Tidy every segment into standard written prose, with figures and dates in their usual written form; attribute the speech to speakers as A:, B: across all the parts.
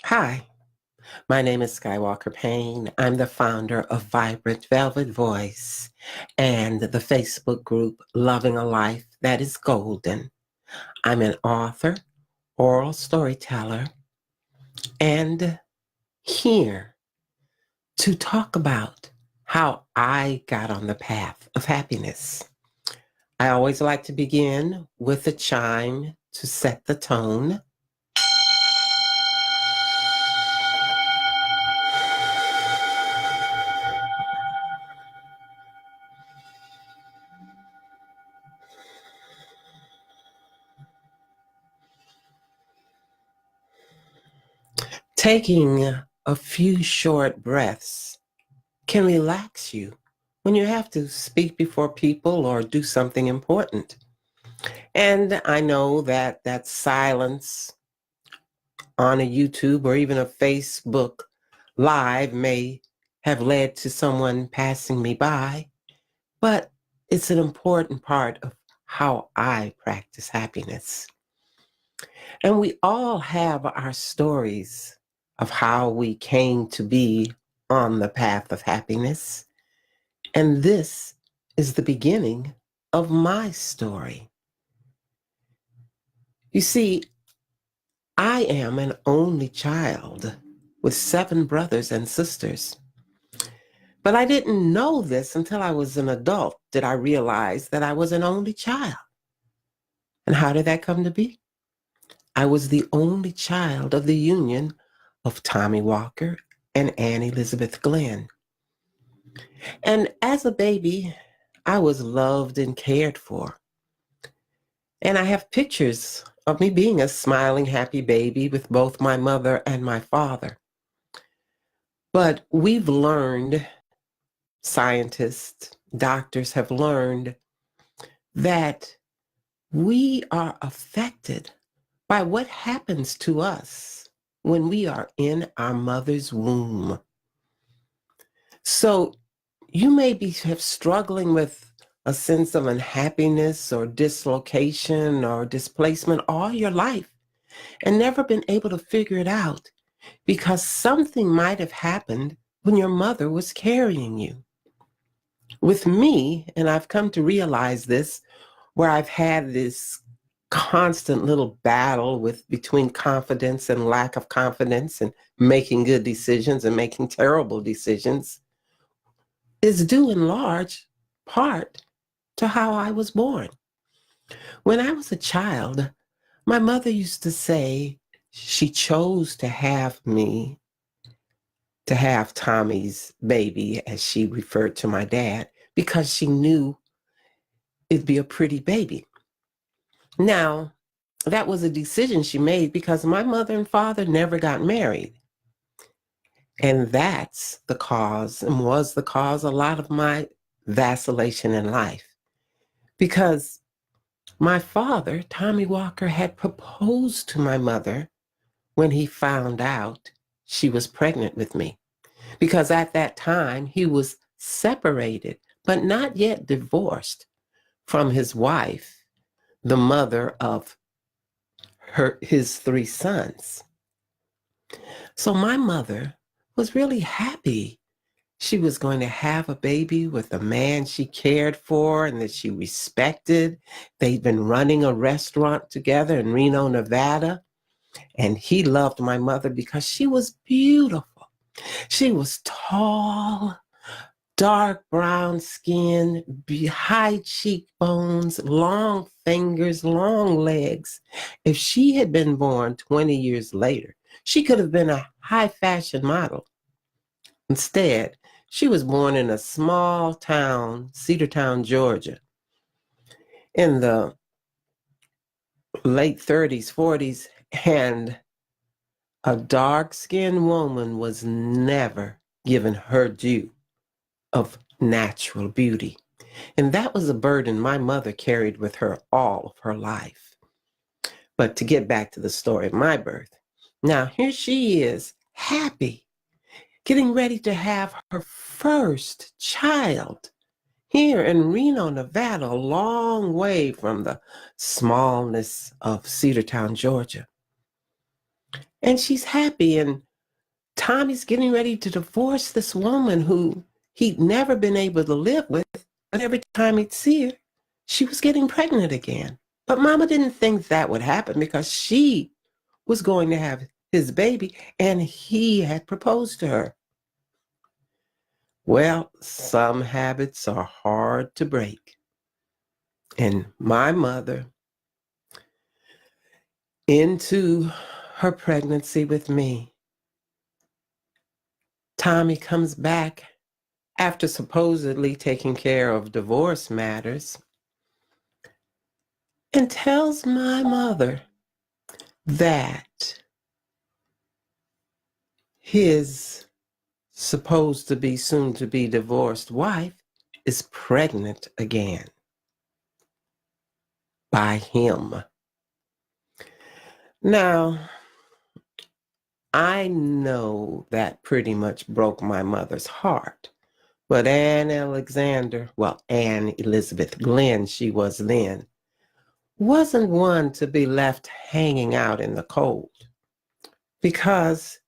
A: Hi, my name is Skywalker Payne. I'm the founder of Vibrant Velvet Voice and the Facebook group Loving a Life That is Golden. I'm an author, oral storyteller, and here to talk about how I got on the path of happiness. I always like to begin with a chime to set the tone. Taking a few short breaths can relax you when you have to speak before people or do something important. And I know that that silence on a YouTube or even a Facebook live may have led to someone passing me by, but it's an important part of how I practice happiness. And we all have our stories of how we came to be on the path of happiness. And this is the beginning of my story. You see, I am an only child with 7 brothers and sisters. But I didn't know this until I was an adult. Did I realize that I was an only child? And how did that come to be? I was the only child of the union of Tommy Walker and Anne Elizabeth Glenn. And as a baby, I was loved and cared for. And I have pictures of me being a smiling, happy baby with both my mother and my father. But we've learned, scientists, doctors have learned, that we are affected by what happens to us when we are in our mother's womb. So you may be struggling with a sense of unhappiness or dislocation or displacement all your life and never been able to figure it out because something might have happened when your mother was carrying you. With me, and I've come to realize this, where I've had this constant little battle with between confidence and lack of confidence and making good decisions and making terrible decisions, is due in large part to how I was born. When I was a child, my mother used to say she chose to have me, to have Tommy's baby, as she referred to my dad, because she knew it'd be a pretty baby. Now, that was a decision she made because my mother and father never got married. And that's the cause and was the cause a lot of my vacillation in life. Because my father, Tommy Walker, had proposed to my mother when he found out she was pregnant with me. Because at that time, he was separated, but not yet divorced from his wife, the mother of his 3 sons. So my mother was really happy. She was going to have a baby with a man she cared for and that she respected. They'd been running a restaurant together in Reno, Nevada, and he loved my mother because she was beautiful. She was tall, dark brown skin, high cheekbones, long fingers, long legs. If she had been born 20 years later, she could have been a high fashion model. Instead, she was born in a small town, Cedartown, Georgia, in the late 30s, 40s, and a dark skinned woman was never given her due of natural beauty. And that was a burden my mother carried with her all of her life. But to get back to the story of my birth, now here she is, happy, getting ready to have her first child here in Reno, Nevada, a long way from the smallness of Cedartown, Georgia. And she's happy. And Tommy's getting ready to divorce this woman who he'd never been able to live with. But every time he'd see her, she was getting pregnant again. But Mama didn't think that would happen because she was going to have his baby and he had proposed to her. Well, some habits are hard to break. And my mother, into her pregnancy with me, Tommy comes back after supposedly taking care of divorce matters and tells my mother that his supposed to be soon to be divorced wife is pregnant again by him. Now, I know that pretty much broke my mother's heart. But Anne Elizabeth Glenn, she was then, wasn't one to be left hanging out in the cold because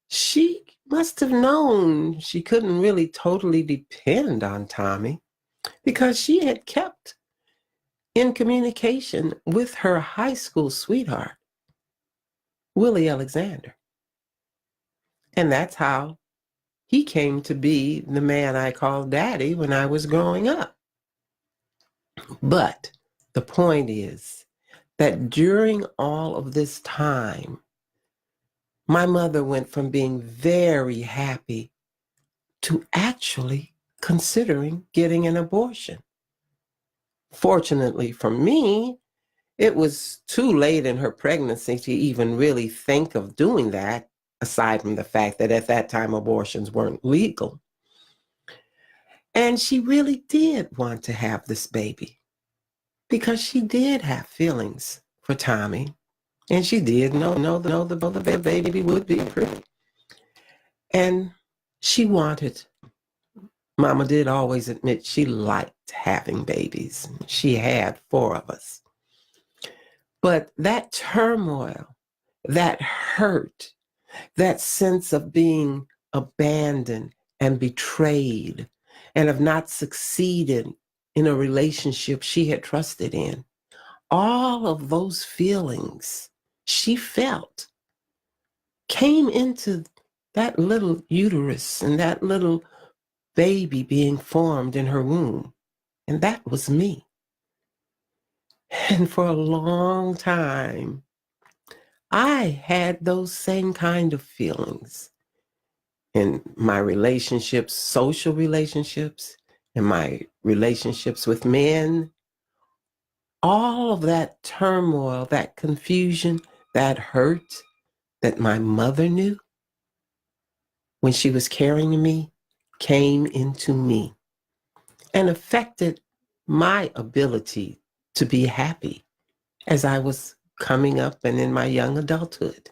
A: she must have known she couldn't really totally depend on Tommy because she had kept in communication with her high school sweetheart, Willie Alexander. And that's how he came to be the man I called Daddy when I was growing up. But the point is that during all of this time, my mother went from being very happy to actually considering getting an abortion. Fortunately for me, it was too late in her pregnancy to even really think of doing that, aside from the fact that at that time abortions weren't legal. And she really did want to have this baby because she did have feelings for Tommy. And she did know the baby would be pretty. And she wanted, Mama did always admit she liked having babies. She had 4 of us. But that turmoil, that hurt, that sense of being abandoned and betrayed and of not succeeding in a relationship she had trusted in, all of those feelings she felt came into that little uterus and that little baby being formed in her womb. And that was me. And for a long time, I had those same kind of feelings in my relationships, social relationships, and my relationships with men. All of that turmoil, that confusion, that hurt that my mother knew when she was carrying me came into me and affected my ability to be happy as I was coming up and in my young adulthood.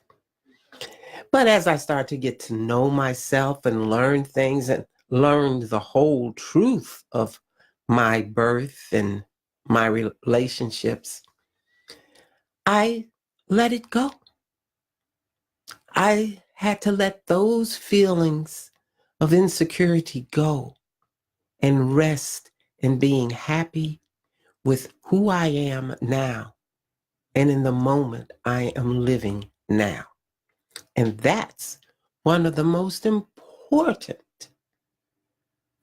A: But as I started to get to know myself and learn things and learned the whole truth of my birth and my relationships, I let it go. I had to let those feelings of insecurity go and rest in being happy with who I am now and in the moment I am living now. And that's one of the most important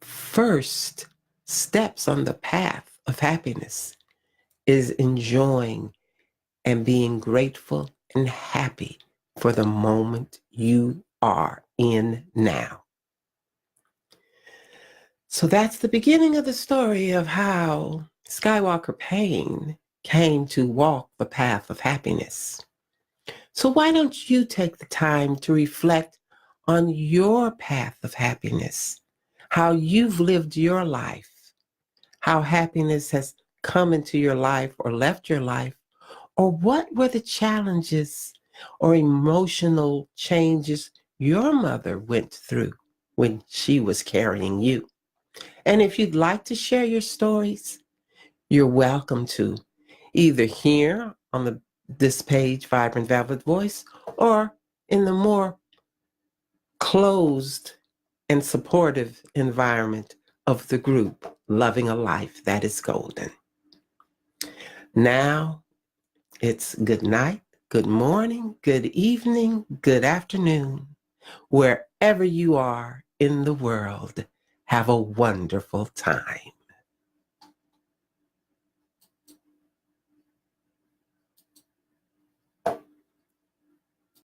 A: first steps on the path of happiness is enjoying and being grateful and happy for the moment you are in now. So that's the beginning of the story of how Skywalker Payne came to walk the path of happiness. So why don't you take the time to reflect on your path of happiness, how you've lived your life, how happiness has come into your life or left your life, or what were the challenges or emotional changes your mother went through when she was carrying you. And if you'd like to share your stories, you're welcome to either here on the this page, Vibrant Velvet Voice, or in the more closed and supportive environment of the group, Loving a Life That is Golden. Now it's good night, good morning, good evening, good afternoon. Wherever you are in the world, have a wonderful time.